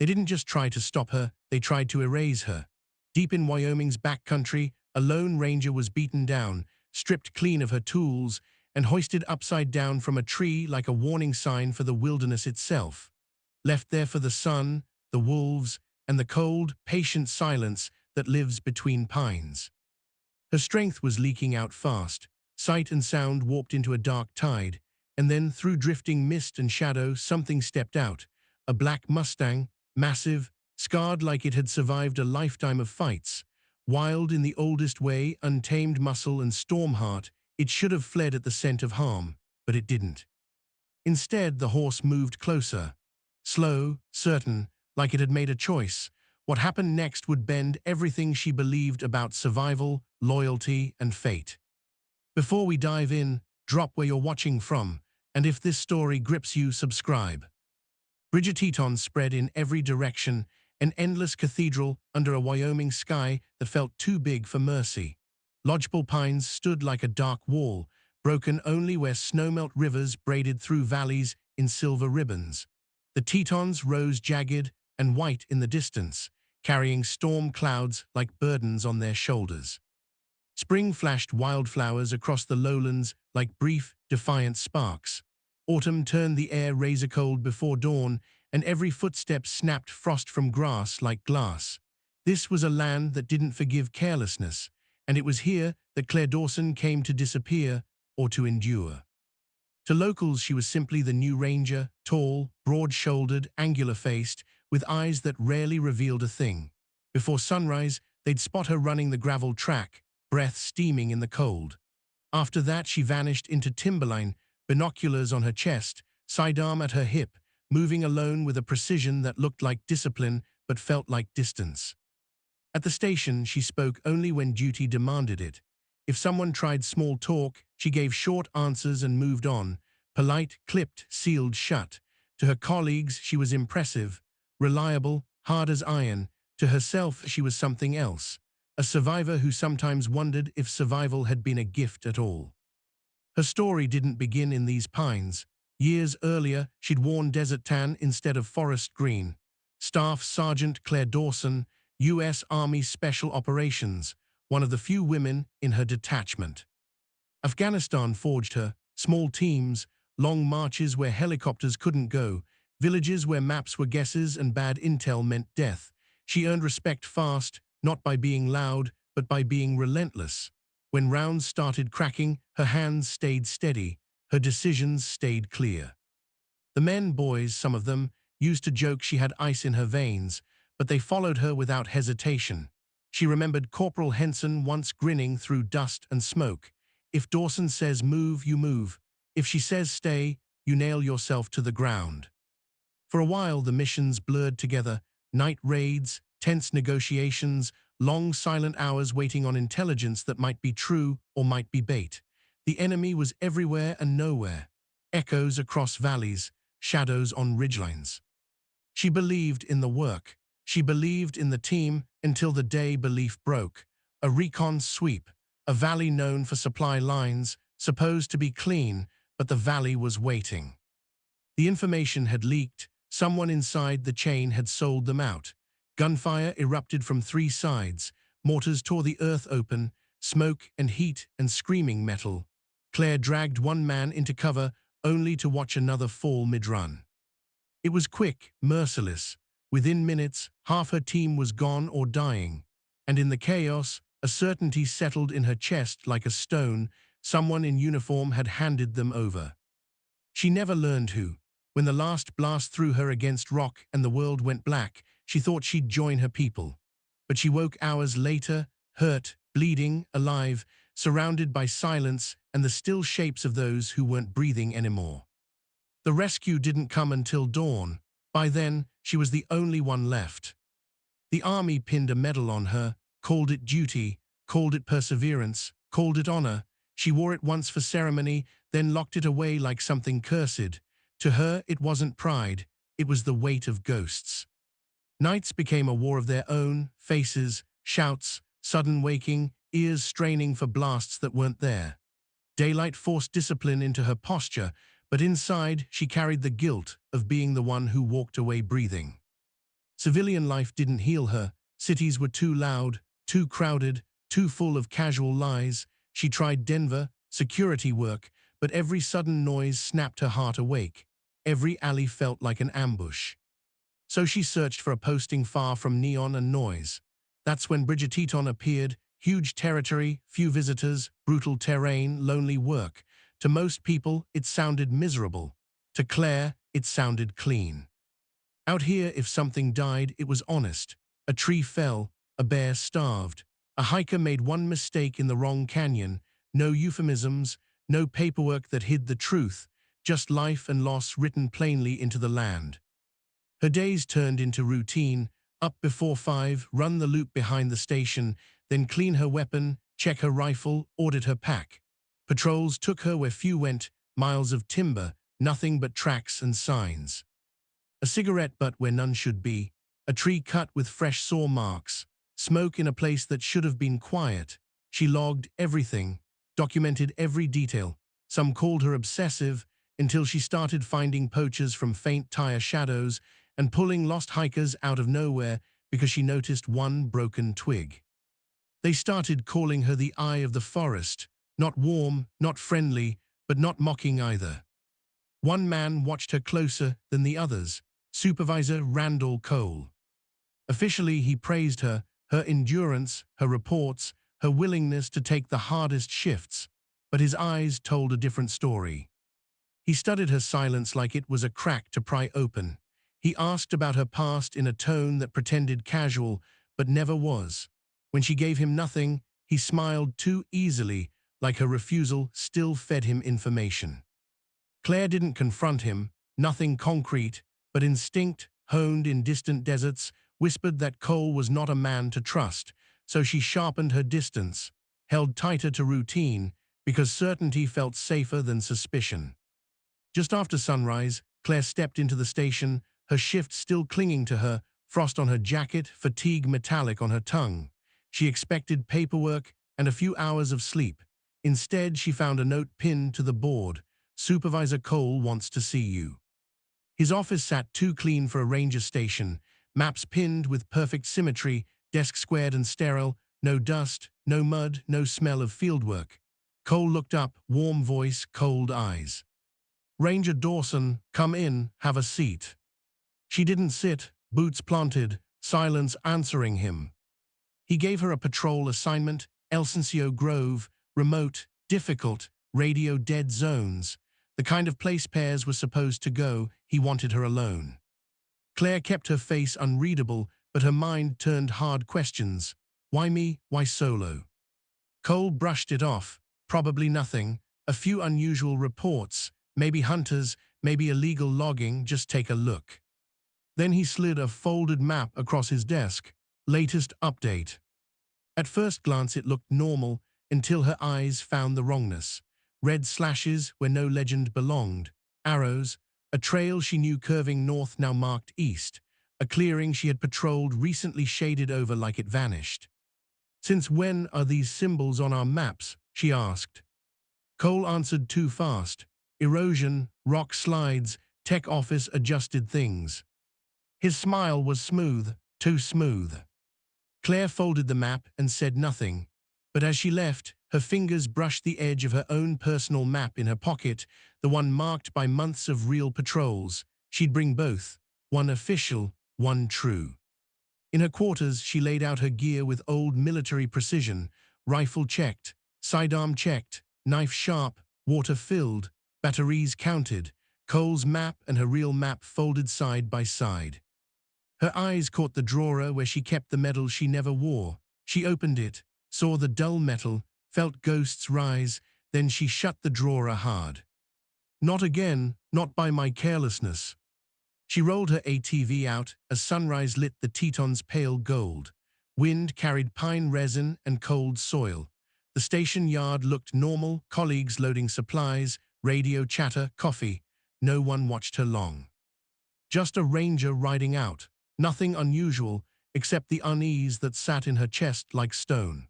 They didn't just try to stop her, they tried to erase her. Deep in Wyoming's backcountry, a lone ranger was beaten down, stripped clean of her tools, and hoisted upside down from a tree like a warning sign for the wilderness itself. Left there for the sun, the wolves, and the cold, patient silence that lives between pines. Her strength was leaking out fast. Sight and sound warped into a dark tide, and then through drifting mist and shadow something stepped out. A black Mustang, massive, scarred like it had survived a lifetime of fights. Wild in the oldest way, untamed muscle and storm heart, it should have fled at the scent of harm, but it didn't. Instead, the horse moved closer. Slow, certain, like it had made a choice. What happened next would bend everything she believed about survival, loyalty, and fate. Before we dive in, drop where you're watching from, and if this story grips you, subscribe. Bridger Teton spread in every direction, an endless cathedral under a Wyoming sky that felt too big for mercy. Lodgepole pines stood like a dark wall, broken only where snowmelt rivers braided through valleys in silver ribbons. The Tetons rose jagged and white in the distance, carrying storm clouds like burdens on their shoulders. Spring flashed wildflowers across the lowlands like brief, defiant sparks. Autumn turned the air razor-cold before dawn, and every footstep snapped frost from grass like glass. This was a land that didn't forgive carelessness, and it was here that Claire Dawson came to disappear or to endure. To locals, she was simply the new ranger, tall, broad-shouldered, angular-faced, with eyes that rarely revealed a thing. Before sunrise, they'd spot her running the gravel track, breath steaming in the cold. After that, she vanished into timberline, binoculars on her chest, sidearm at her hip, moving alone with a precision that looked like discipline but felt like distance. At the station, she spoke only when duty demanded it. If someone tried small talk, she gave short answers and moved on, polite, clipped, sealed shut. To her colleagues, she was impressive, reliable, hard as iron. To herself, she was something else, a survivor who sometimes wondered if survival had been a gift at all. Her story didn't begin in these pines. Years earlier, she'd worn desert tan instead of forest green. Staff Sergeant Claire Dawson, U.S. Army Special Operations, one of the few women in her detachment. Afghanistan forged her, small teams, long marches where helicopters couldn't go, villages where maps were guesses and bad intel meant death. She earned respect fast, not by being loud, but by being relentless. When rounds started cracking, her hands stayed steady, her decisions stayed clear. The men, boys, some of them, used to joke she had ice in her veins, but they followed her without hesitation. She remembered Corporal Henson once grinning through dust and smoke. If Dawson says move, you move. If she says stay, you nail yourself to the ground. For a while, the missions blurred together, night raids, tense negotiations, long silent hours waiting on intelligence that might be true or might be bait. The enemy was everywhere and nowhere, echoes across valleys, shadows on ridgelines. She believed in the work. She believed in the team until the day belief broke. A recon sweep, a valley known for supply lines, supposed to be clean, but the valley was waiting. The information had leaked. Someone inside the chain had sold them out. Gunfire erupted from three sides. Mortars tore the earth open, smoke and heat and screaming metal. Claire dragged one man into cover only to watch another fall mid-run. It was quick, merciless. Within minutes, half her team was gone or dying. And in the chaos, a certainty settled in her chest like a stone. Someone in uniform had handed them over. She never learned who. When the last blast threw her against rock and the world went black, she thought she'd join her people. But she woke hours later, hurt, bleeding, alive, surrounded by silence and the still shapes of those who weren't breathing anymore. The rescue didn't come until dawn. By then, she was the only one left. The army pinned a medal on her, called it duty, called it perseverance, called it honor. She wore it once for ceremony, then locked it away like something cursed. To her, it wasn't pride, it was the weight of ghosts. Nights became a war of their own, faces, shouts, sudden waking, ears straining for blasts that weren't there. Daylight forced discipline into her posture, but inside she carried the guilt of being the one who walked away breathing. Civilian life didn't heal her. Cities were too loud, too crowded, too full of casual lies. She tried Denver, security work, but every sudden noise snapped her heart awake. Every alley felt like an ambush. So she searched for a posting far from neon and noise. That's when Bridgerton appeared. Huge territory, few visitors, brutal terrain, lonely work. To most people, it sounded miserable. To Claire, it sounded clean. Out here, if something died, it was honest. A tree fell, a bear starved. A hiker made one mistake in the wrong canyon. No euphemisms, no paperwork that hid the truth. Just life and loss written plainly into the land. Her days turned into routine. Up before 5, run the loop behind the station, then clean her weapon, check her rifle, audit her pack. Patrols took her where few went, miles of timber, nothing but tracks and signs. A cigarette butt where none should be, a tree cut with fresh saw marks, smoke in a place that should have been quiet. She logged everything, documented every detail. Some called her obsessive, until she started finding poachers from faint tire shadows and pulling lost hikers out of nowhere because she noticed one broken twig. They started calling her the Eye of the Forest, not warm, not friendly, but not mocking either. One man watched her closer than the others, Supervisor Randall Cole. Officially, he praised her endurance, her reports, her willingness to take the hardest shifts, but his eyes told a different story. He studied her silence like it was a crack to pry open. He asked about her past in a tone that pretended casual, but never was. When she gave him nothing, he smiled too easily, like her refusal still fed him information. Claire didn't confront him, nothing concrete, but instinct, honed in distant deserts, whispered that Cole was not a man to trust, so she sharpened her distance, held tighter to routine, because certainty felt safer than suspicion. Just after sunrise, Claire stepped into the station, her shift still clinging to her, frost on her jacket, fatigue metallic on her tongue. She expected paperwork and a few hours of sleep. Instead, she found a note pinned to the board. Supervisor Cole wants to see you. His office sat too clean for a ranger station, maps pinned with perfect symmetry, desk squared and sterile, no dust, no mud, no smell of fieldwork. Cole looked up, warm voice, cold eyes. Ranger Dawson, come in, have a seat. She didn't sit, boots planted, silence answering him. He gave her a patrol assignment, Elsencio Grove, remote, difficult, radio dead zones. The kind of place pairs were supposed to go. He wanted her alone. Claire kept her face unreadable, but her mind turned hard questions. Why me? Why solo? Cole brushed it off. Probably nothing. A few unusual reports. Maybe hunters, maybe illegal logging. Just take a look. Then he slid a folded map across his desk. Latest update. At first glance it looked normal, until her eyes found the wrongness. Red slashes where no legend belonged. Arrows. A trail she knew curving north now marked east. A clearing she had patrolled recently shaded over like it vanished. Since when are these symbols on our maps? She asked. Cole answered too fast. Erosion, rock slides, tech office adjusted things. His smile was smooth, too smooth. Claire folded the map and said nothing, but as she left, her fingers brushed the edge of her own personal map in her pocket, the one marked by months of real patrols. She'd bring both, one official, one true. In her quarters, she laid out her gear with old military precision, rifle checked, sidearm checked, knife sharp, water filled, batteries counted, Cole's map and her real map folded side by side. Her eyes caught the drawer where she kept the medal she never wore. She opened it, saw the dull metal, felt ghosts rise, then she shut the drawer hard. Not again, not by my carelessness. She rolled her ATV out as sunrise lit the Tetons pale gold. Wind carried pine resin and cold soil. The station yard looked normal, colleagues loading supplies, radio chatter, coffee. No one watched her long. Just a ranger riding out. Nothing unusual, except the unease that sat in her chest like stone.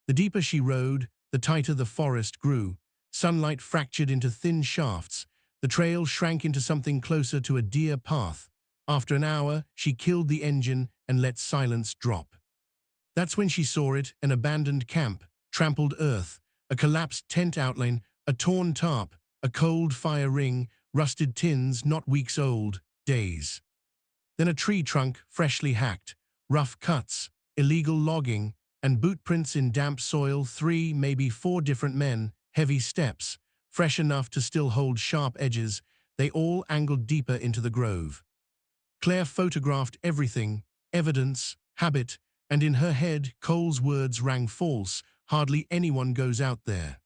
The deeper she rode, the tighter the forest grew. Sunlight fractured into thin shafts. The trail shrank into something closer to a deer path. After an hour, she killed the engine and let silence drop. That's when she saw it, an abandoned camp, trampled earth, a collapsed tent outline, a torn tarp, a cold fire ring, rusted tins not weeks old, days. Then a tree trunk freshly hacked, rough cuts, illegal logging, and boot prints in damp soil, 3, maybe 4 different men, heavy steps, fresh enough to still hold sharp edges, they all angled deeper into the grove. Claire photographed everything, evidence, habit, and in her head Cole's words rang false, hardly anyone goes out there.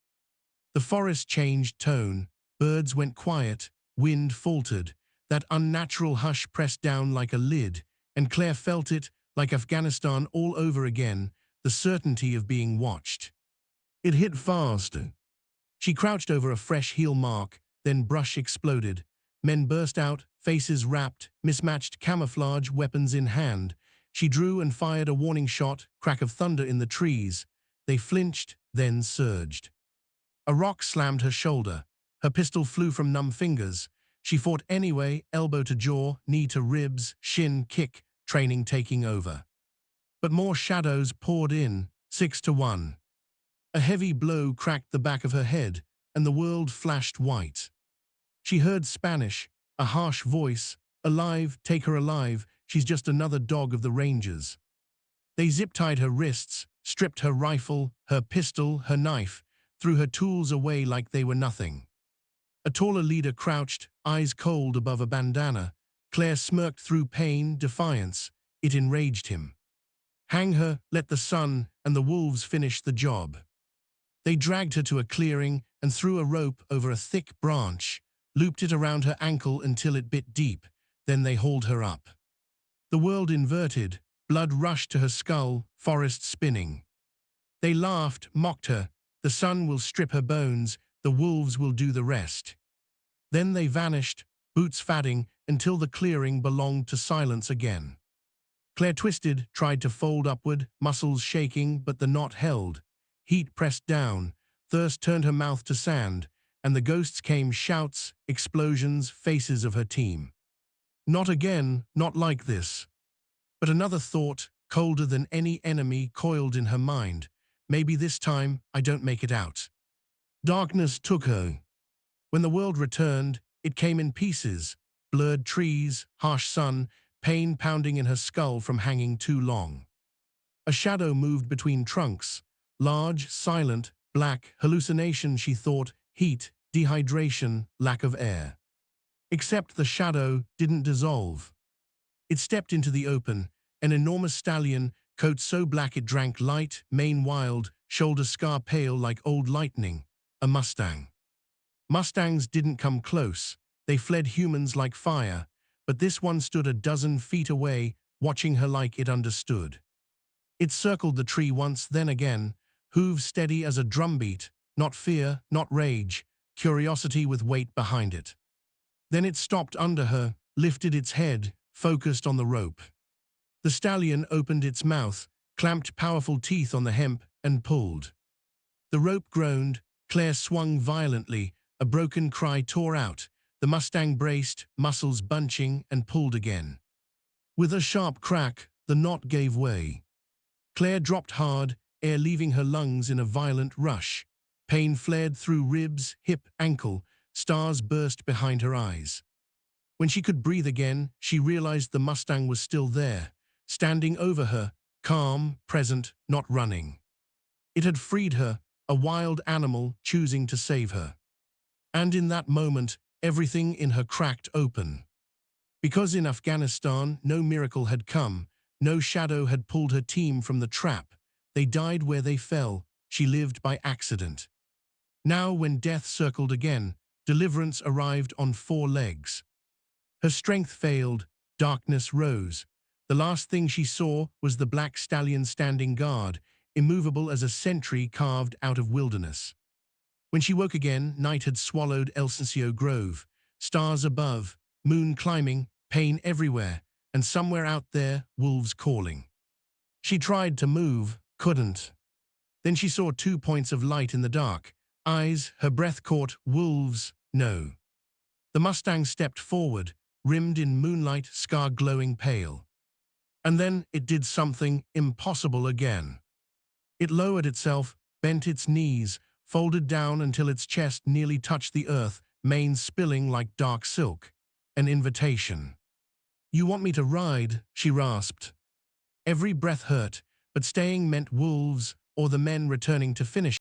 The forest changed tone, birds went quiet, wind faltered, that unnatural hush pressed down like a lid, and Claire felt it, like Afghanistan all over again, the certainty of being watched. It hit fast. She crouched over a fresh heel mark, then brush exploded. Men burst out, faces wrapped, mismatched camouflage, weapons in hand. She drew and fired a warning shot, crack of thunder in the trees. They flinched, then surged. A rock slammed her shoulder. Her pistol flew from numb fingers. She fought anyway, elbow to jaw, knee to ribs, shin kick, training taking over. But more shadows poured in, 6-1. A heavy blow cracked the back of her head, and the world flashed white. She heard Spanish, a harsh voice, "Alive, take her alive, she's just another dog of the Rangers." They zip-tied her wrists, stripped her rifle, her pistol, her knife, threw her tools away like they were nothing. A taller leader crouched, eyes cold above a bandana. Claire smirked through pain, defiance. It enraged him. Hang her, let the sun and the wolves finish the job. They dragged her to a clearing and threw a rope over a thick branch, looped it around her ankle until it bit deep, then they hauled her up. The world inverted, blood rushed to her skull, forest spinning. They laughed, mocked her. The sun will strip her bones, the wolves will do the rest. Then they vanished, boots fadding, until the clearing belonged to silence again. Claire twisted, tried to fold upward, muscles shaking, but the knot held. Heat pressed down, thirst turned her mouth to sand, and the ghosts came, shouts, explosions, faces of her team. Not again, not like this. But another thought, colder than any enemy, coiled in her mind. Maybe this time I don't make it out. Darkness took her. When the world returned, it came in pieces, blurred trees, harsh sun, pain pounding in her skull from hanging too long. A shadow moved between trunks, large, silent, black, hallucination, she thought, heat, dehydration, lack of air. Except the shadow didn't dissolve. It stepped into the open, an enormous stallion, coat so black it drank light, mane wild, shoulder scar pale like old lightning, a Mustang. Mustangs didn't come close, they fled humans like fire, but this one stood a dozen feet away, watching her like it understood. It circled the tree once, then again, hooves steady as a drumbeat, not fear, not rage, curiosity with weight behind it. Then it stopped under her, lifted its head, focused on the rope. The stallion opened its mouth, clamped powerful teeth on the hemp, and pulled. The rope groaned, Claire swung violently, a broken cry tore out. The Mustang braced, muscles bunching, and pulled again. With a sharp crack, the knot gave way. Claire dropped hard, air leaving her lungs in a violent rush. Pain flared through ribs, hip, ankle. Stars burst behind her eyes. When she could breathe again, she realized the Mustang was still there, standing over her, calm, present, not running. It had freed her, a wild animal choosing to save her. And in that moment, everything in her cracked open. Because in Afghanistan, no miracle had come, no shadow had pulled her team from the trap. They died where they fell, she lived by accident. Now when death circled again, deliverance arrived on 4 legs. Her strength failed, darkness rose. The last thing she saw was the black stallion standing guard, immovable as a sentry carved out of wilderness. When she woke again, night had swallowed El Cencio Grove. Stars above, moon climbing, pain everywhere, and somewhere out there, wolves calling. She tried to move, couldn't. Then she saw 2 points of light in the dark. Eyes, her breath caught, wolves, no. The Mustang stepped forward, rimmed in moonlight, scar glowing pale. And then it did something impossible again. It lowered itself, bent its knees, folded down until its chest nearly touched the earth, mane spilling like dark silk. An invitation. "You want me to ride?" she rasped. Every breath hurt, but staying meant wolves or the men returning to finish